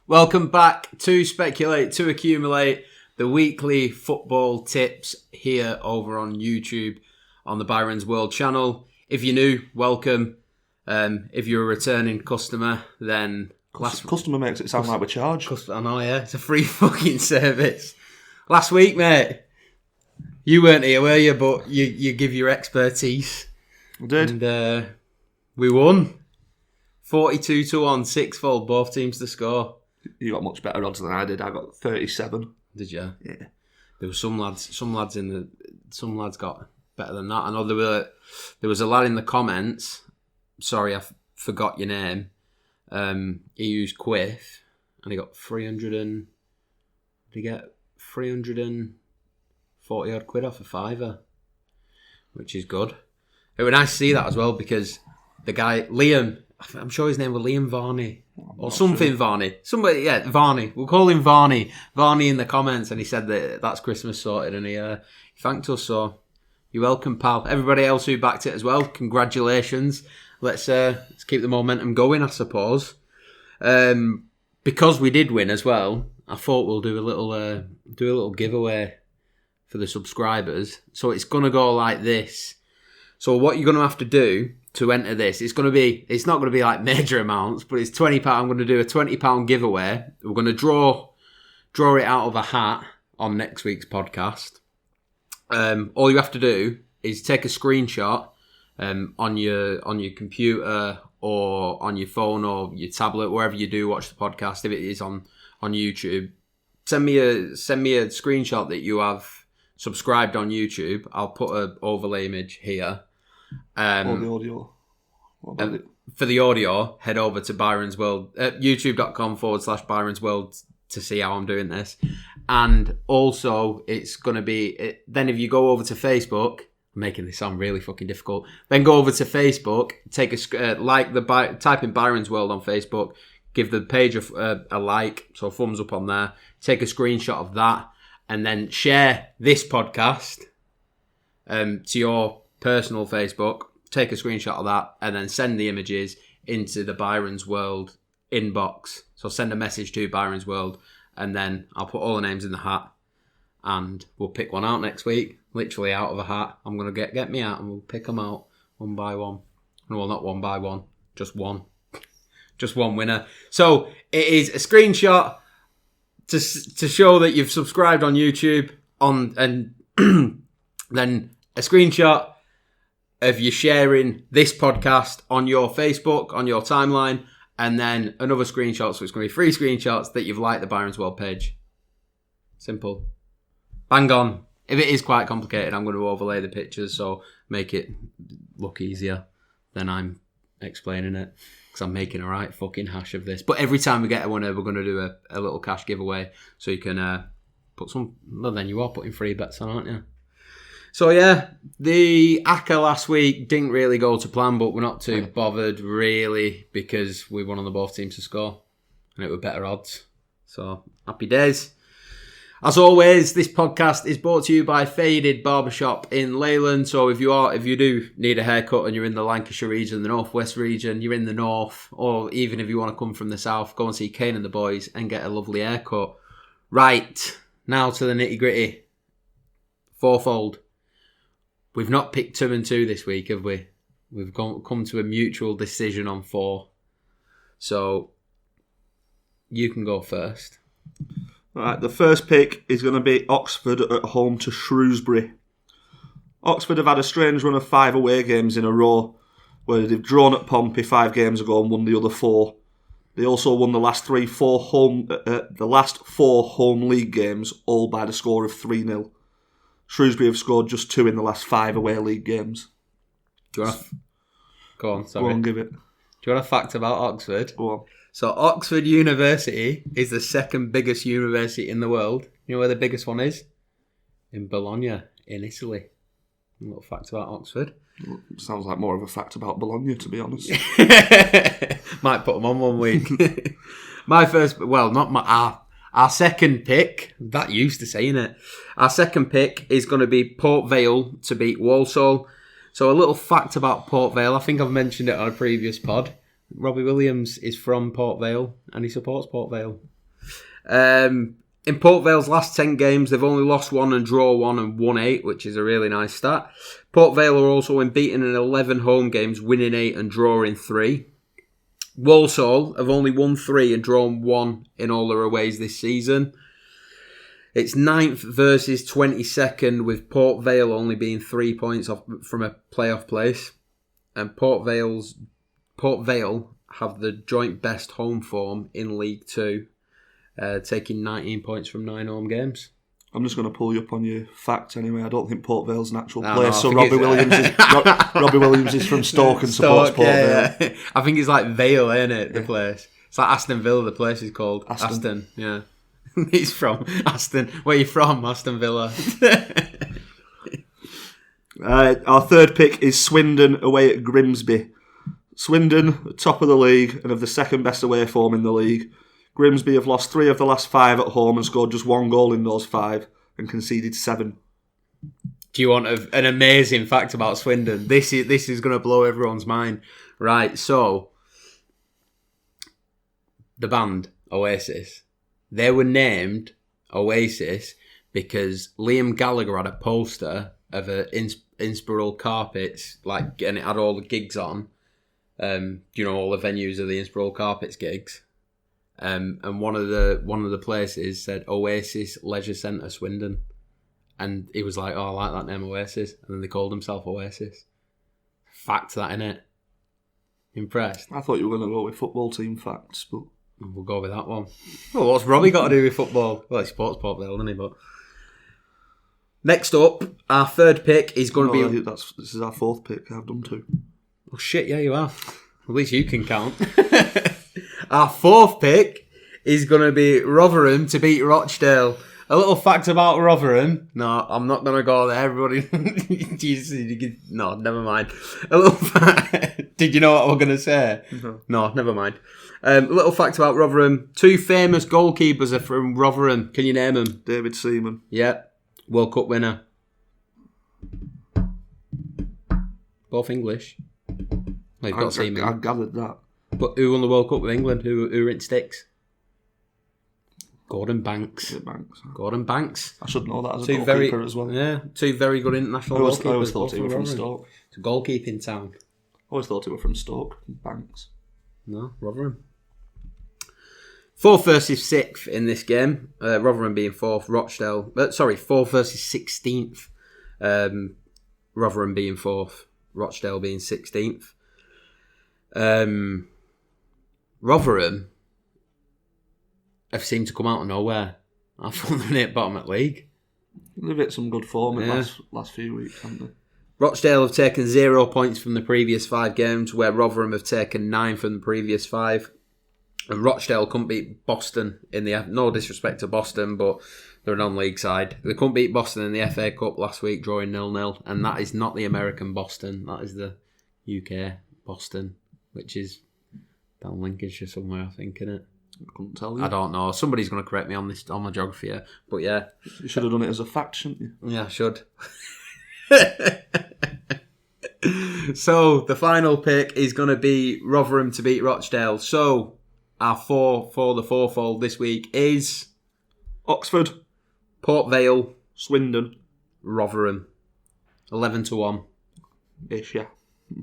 Welcome back to Speculate, to Accumulate, the weekly football tips here over on YouTube on the Byrons World channel. If you're new, welcome. If you're a returning customer, then... Customer makes it sound like we charge. I know, yeah. It's a free fucking service. Last week, mate, you weren't here, were you? But you give your expertise. I did. And we won. 42-1, six-fold, both teams to score. You got much better odds than I did. I got 37. Did you? Yeah. There were some lads got better than that. I know there was a lad in the comments. Sorry, I forgot your name. He used Quiff, and he got 300 and... Did he get 340 odd quid off a fiver? Which is good. It was nice to see that as well, because the guy, Liam, I'm sure his name was Liam Varney. Or something sure. Varney. Somebody, yeah, Varney. We'll call him Varney. Varney in the comments, and he said that's Christmas sorted, and he thanked us, so you're welcome, pal. Everybody else who backed it as well, congratulations. Let's keep the momentum going, I suppose. Because we did win as well, I thought we'll do a little giveaway for the subscribers. So it's gonna go like this. So what you're gonna have to do to enter this, it's not going to be like major amounts, but it's £20. I'm going to do a £20 giveaway. We're going to draw it out of a hat on next week's podcast. All you have to do is take a screenshot on your computer or on your phone or your tablet, wherever you do watch the podcast. If it is on YouTube, send me a screenshot that you have subscribed on YouTube. I'll put an overlay image here. Or the audio. For the audio, head over to Byrons World, youtube.com/Byrons World to see how I'm doing this. And also, it's going to be, then if you go over to Facebook, I'm making this sound really fucking difficult, then go over to Facebook, take type in Byrons World on Facebook, give the page a like, so thumbs up on there, take a screenshot of that, and then share this podcast to your personal Facebook, take a screenshot of that, and then send the images into the Byrons World inbox. So send a message to Byrons World, and then I'll put all the names in the hat, and we'll pick one out next week, literally out of a hat. I'm going to get me out, and we'll pick them out one by one. Well, not one by one, just one. Just one winner. So it is a screenshot to show that you've subscribed on YouTube, and then a screenshot of you sharing this podcast on your Facebook, on your timeline, and then another screenshot, so it's going to be 3 screenshots that you've liked the Byrons World page. Simple. Bang on. If it is quite complicated, I'm going to overlay the pictures, so make it look easier than I'm explaining it, because I'm making a right fucking hash of this. But every time we get a winner, we're going to do a little cash giveaway, so you can put some... Well, then you are putting free bets on, aren't you? So yeah, the acca last week didn't really go to plan, but we're not too bothered really, because we won on the both teams to score, and it were better odds. So happy days. As always, this podcast is brought to you by Faded Barbershop in Leyland. So if you do need a haircut and you're in the Lancashire region, the North West region, you're in the north, or even if you want to come from the south, go and see Kane and the boys and get a lovely haircut. Right, now to the nitty gritty. Fourfold. We've not picked 2 and 2 this week, have we? We've come to a mutual decision on 4. So, you can go first. All right, the first pick is going to be Oxford at home to Shrewsbury. Oxford have had a strange run of 5 away games in a row, where they've drawn at Pompey 5 games ago and won the other 4. They also won the last 4 home league games, all by the score of 3-0. Shrewsbury have scored just 2 in the last 5 away league games. Do you want to... Go on, sorry. Go on, give it. Do you want a fact about Oxford? Go on. So Oxford University is the second biggest university in the world. You know where the biggest one is? In Bologna, in Italy. A little fact about Oxford. Sounds like more of a fact about Bologna, to be honest. Might put them on one week. Our second pick, that used to saying it. Our second pick is going to be Port Vale to beat Walsall. So a little fact about Port Vale. I think I've mentioned it on a previous pod. Robbie Williams is from Port Vale and he supports Port Vale. In Port Vale's last 10 games, they've only lost 1 and draw 1 and won 8, which is a really nice stat. Port Vale are also unbeaten in 11 home games, winning 8 and drawing 3. Walsall have only won 3 and drawn 1 in all their aways this season. It's 9th versus 22nd, with Port Vale only being 3 points off from a playoff place. And Port Vale have the joint best home form in League 2. Taking 19 points from 9 home games. I'm just going to pull you up on your facts anyway. I don't think Port Vale's an actual place. So Robbie Williams is from Stoke and supports Port Vale. Yeah. I think it's like Vale, ain't it? The place. It's like Aston Villa. The place is called Aston. Yeah, he's from Aston. Where are you from? Aston Villa. Our third pick is Swindon away at Grimsby. Swindon, top of the league and have the second best away form in the league. Grimsby have lost 3 of the last 5 at home and scored just 1 goal in those 5 and conceded 7. Do you want an amazing fact about Swindon? This is going to blow everyone's mind. Right, so the band Oasis, they were named Oasis because Liam Gallagher had a poster of a Inspiral Carpets, and it had all the gigs on. All the venues of the Inspiral Carpets gigs. And one of the places said Oasis Leisure Centre Swindon, and he was like, "Oh, I like that name, Oasis," and then they called themselves Oasis. Fact that, innit? Impressed? I thought you were going to go with football team facts, but we'll go with that one. Well, what's Robbie got to do with football? Well, he supports Port Vale, doesn't he? But next up, our third pick is going to be. This is our fourth pick. I've done 2. Oh shit! Yeah, you have. At least you can count. Our fourth pick is going to be Rotherham to beat Rochdale. A little fact about Rotherham. No, I'm not going to go there, everybody. No, never mind. A little fact. Did you know what I was going to say? No, never mind. A little fact about Rotherham. 2 famous goalkeepers are from Rotherham. Can you name them? David Seaman. Yeah. World Cup winner. Both English. Well, you've got Seaman. I gathered that. But who won the World Cup with England? Who were in sticks? Gordon Banks. Gordon Banks. I should know that as a goalkeeper as well. Yeah, 2 very good international goalkeepers. I always thought he were from Stoke. It's a goalkeeping town. I always thought he were from Stoke. Banks. No, Rotherham. 4th versus 6th in this game. Rotherham being 4th. Rochdale. 4th versus 16th. Rotherham being 4th. Rochdale being 16th. Rotherham have seemed to come out of nowhere. I thought they were at bottom at league. They've hit some good form in the last few weeks, haven't they? Rochdale have taken 0 points from the previous 5 games, where Rotherham have taken 9 from the previous 5. And Rochdale couldn't beat Boston in the... No disrespect to Boston, but they're a non-league side. They couldn't beat Boston in the FA Cup last week, drawing 0-0. And that is not the American Boston. That is the UK Boston, which is down Lincolnshire somewhere, I think, innit? I couldn't tell you. I don't know. Somebody's going to correct me on this, on my geography here. But yeah. You should have done it as a fact, shouldn't you? Yeah, I should. So, the final pick is going to be Rotherham to beat Rochdale. So, our 4 for the fourfold this week is... Oxford. Port Vale. Swindon. Rotherham. 11-1. Ish, yeah.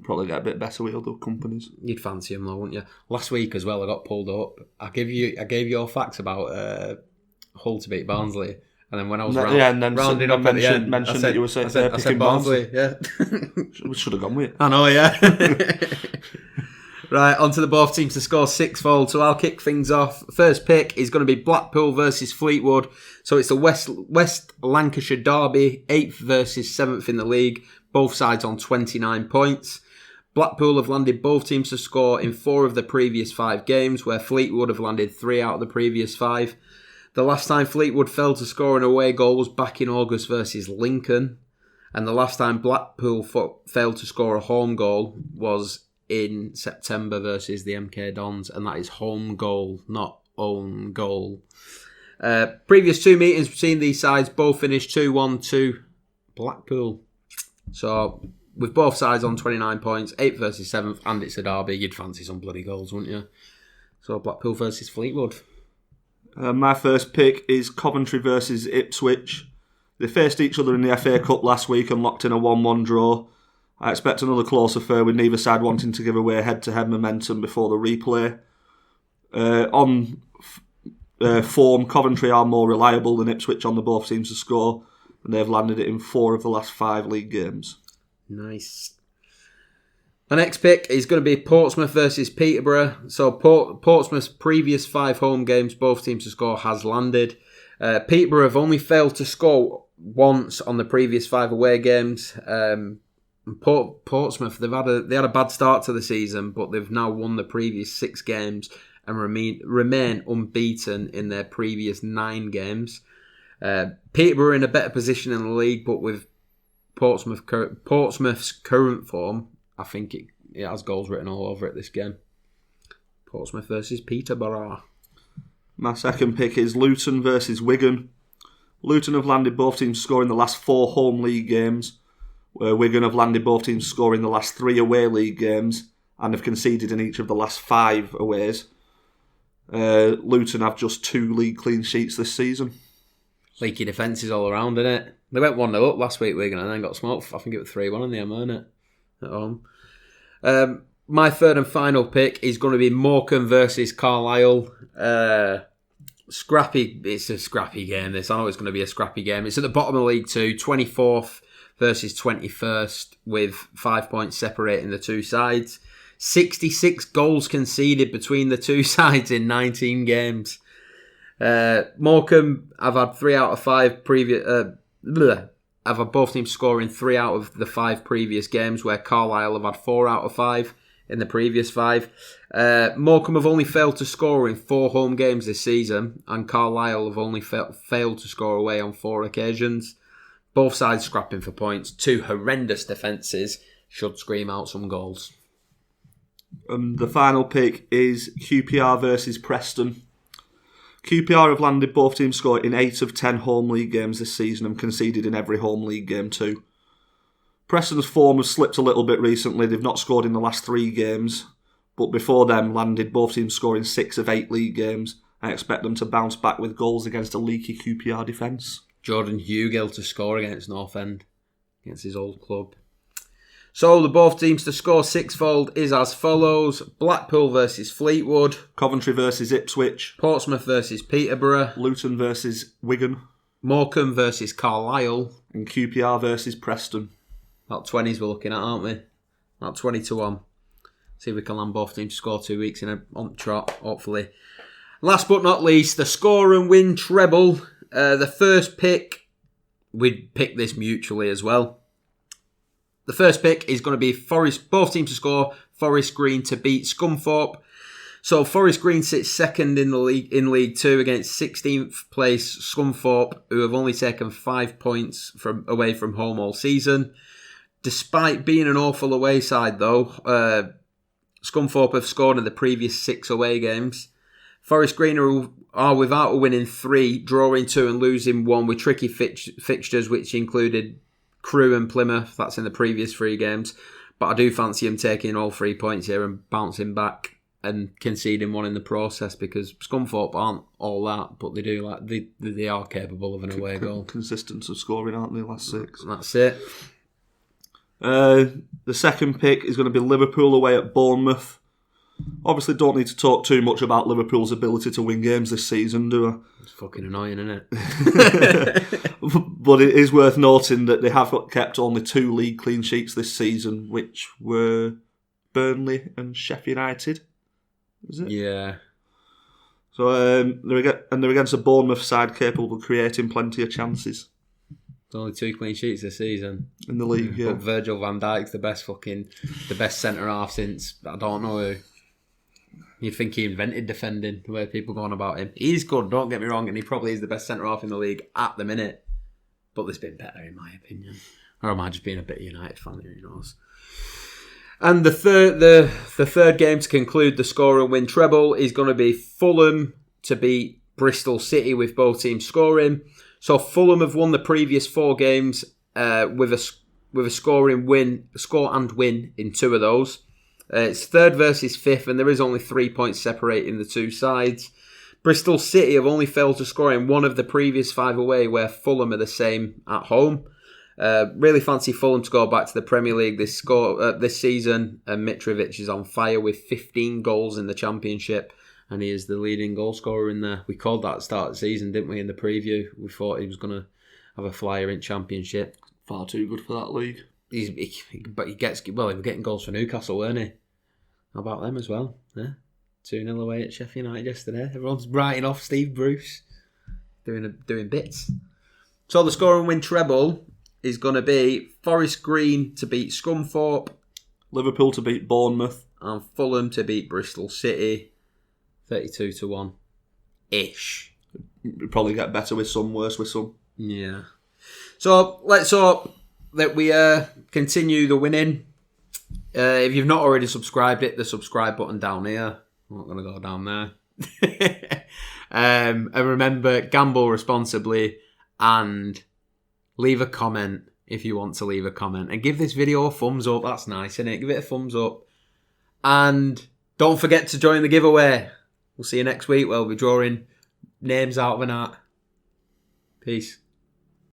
Probably get a bit better with other companies. You'd fancy them though, wouldn't you? Last week as well, I got pulled up. I gave you facts about Hull to beat Barnsley, and then when I was rounding up at the end, mentioned that you were saying I said Barnsley. Yeah, we should have gone with it. I know, yeah. Right, on to the both teams to score 6-fold. So I'll kick things off. First pick is going to be Blackpool versus Fleetwood. So it's the West Lancashire derby, 8th versus 7th in the league. Both sides on 29 points. Blackpool have landed both teams to score in 4 of the previous 5 games, where Fleetwood have landed 3 out of the previous 5. The last time Fleetwood failed to score an away goal was back in August versus Lincoln. And the last time Blackpool failed to score a home goal was in September versus the MK Dons. And that is home goal, not own goal. Previous 2 meetings between these sides both finished 2-1 to Blackpool. So, with both sides on 29 points, 8th versus 7th, and it's a derby, you'd fancy some bloody goals, wouldn't you? So, Blackpool versus Fleetwood. My first pick is Coventry versus Ipswich. They faced each other in the FA Cup last week and locked in a 1-1 draw. I expect another close affair with neither side wanting to give away head-to-head momentum before the replay. On form, Coventry are more reliable than Ipswich on the both teams to score, and they've landed it in 4 of the last 5 league games. Nice. The next pick is going to be Portsmouth versus Peterborough. So Portsmouth's previous 5 home games, both teams to score, has landed. Peterborough have only failed to score once on the previous 5 away games. Portsmouth, they had a bad start to the season, but they've now won the previous 6 games and remain unbeaten in their previous 9 games. Peterborough are in a better position in the league, but with Portsmouth's current form, I think it has goals written all over it this game. Portsmouth versus Peterborough. My second pick is Luton versus Wigan. Luton have landed both teams scoring the last 4 home league games, where Wigan have landed both teams scoring the last 3 away league games and have conceded in each of the last 5 aways. Luton have just 2 league clean sheets this season. Leaky defences all around, innit? They went 1-0 up last week, Wigan, and then got smoked. I think it was 3-1 in the end, wasn't it? At home. My third and final pick is going to be Morecambe versus Carlisle. Scrappy. It's a scrappy game, this. I know it's going to be a scrappy game. It's at the bottom of League 2, 24th versus 21st, with 5 points separating the two sides. 66 goals conceded between the two sides in 19 games. Morecambe have had 3 out of 5 previous... I've had both teams scoring 3 out of the 5 previous games, where Carlisle have had 4 out of 5 in the previous 5. Morecambe have only failed to score in 4 home games this season, and Carlisle have only failed to score away on 4 occasions. Both sides scrapping for points. 2 horrendous defences should scream out some goals. The final pick is QPR versus Preston. QPR have landed both teams scored in 8 of 10 home league games this season and conceded in every home league game too. Preston's form has slipped a little bit recently. They've not scored in the last 3 games, but before them landed both teams scoring 6 of 8 league games. I expect them to bounce back with goals against a leaky QPR defence. Jordan Hugill to score against North End, against his old club. So the both teams to score 6-fold is as follows: Blackpool versus Fleetwood, Coventry versus Ipswich, Portsmouth versus Peterborough, Luton versus Wigan, Morecambe versus Carlisle, and QPR versus Preston. About 20s we're looking at, aren't we? About 20-1. See if we can land both teams to score 2 weeks on trot, hopefully. Last but not least, the score and win treble. The first pick, we'd pick this mutually as well. The first pick is going to be Forest, both teams to score, Forest Green to beat Scunthorpe. So Forest Green sits second in the league in League 2 against 16th place Scunthorpe, who have only taken 5 points away from home all season. Despite being an awful away side though, Scunthorpe have scored in the previous 6 away games. Forest Green are without a win in 3, drawing 2 and losing 1 with tricky fixtures which included Crewe and Plymouth. That's in the previous 3 games. But I do fancy him taking all 3 points here and bouncing back and conceding 1 in the process, because Scunthorpe aren't all that, but they are capable of an away goal. Consistent of scoring, aren't they, last 6? That's it. The second pick is going to be Liverpool away at Bournemouth. Obviously don't need to talk too much about Liverpool's ability to win games this season, do I? It's fucking annoying, isn't it? But it is worth noting that they have kept only 2 league clean sheets this season, which were Burnley and Sheffield United. Is it? Yeah. So they're against a Bournemouth side capable of creating plenty of chances. There's only 2 clean sheets this season In the league, yeah. But Virgil van Dijk's the best centre half since I don't know who. You'd think he invented defending, the way people go on about him. He's good, don't get me wrong, and he probably is the best centre half in the league at the minute. But there's been better, in my opinion. Or am I just being a bit of a United fan? Who knows? And the third game to conclude the score and win treble is going to be Fulham to beat Bristol City, with both teams scoring. So Fulham have won the previous 4 games with a score and win in 2 of those. It's 3rd versus 5th, and there is only 3 points separating the two sides. Bristol City have only failed to score in one of the previous 5 away, where Fulham are the same at home. Really fancy Fulham to go back to the Premier League this season. Mitrovic is on fire with 15 goals in the Championship, and he is the leading goal scorer in there. We called that at the start of the season, didn't we, in the preview? We thought he was going to have a flyer in Championship. Far too good for that league. But he was getting goals for Newcastle, weren't he? How about them as well? Yeah. 2-0 away at Sheffield United yesterday. Everyone's writing off Steve Bruce. Doing bits. So the score and win treble is going to be Forest Green to beat Scunthorpe, Liverpool to beat Bournemouth, and Fulham to beat Bristol City. 32-1 ish. Probably get better with some, worse with some. Yeah. So let's hope that we continue the winning. If you've not already subscribed, hit the subscribe button down here. I'm not going to go down there. And remember, gamble responsibly and leave a comment if you want to leave a comment. And give this video a thumbs up. That's nice, isn't it? Give it a thumbs up. And don't forget to join the giveaway. We'll see you next week. We'll be drawing names out of an hat. Peace.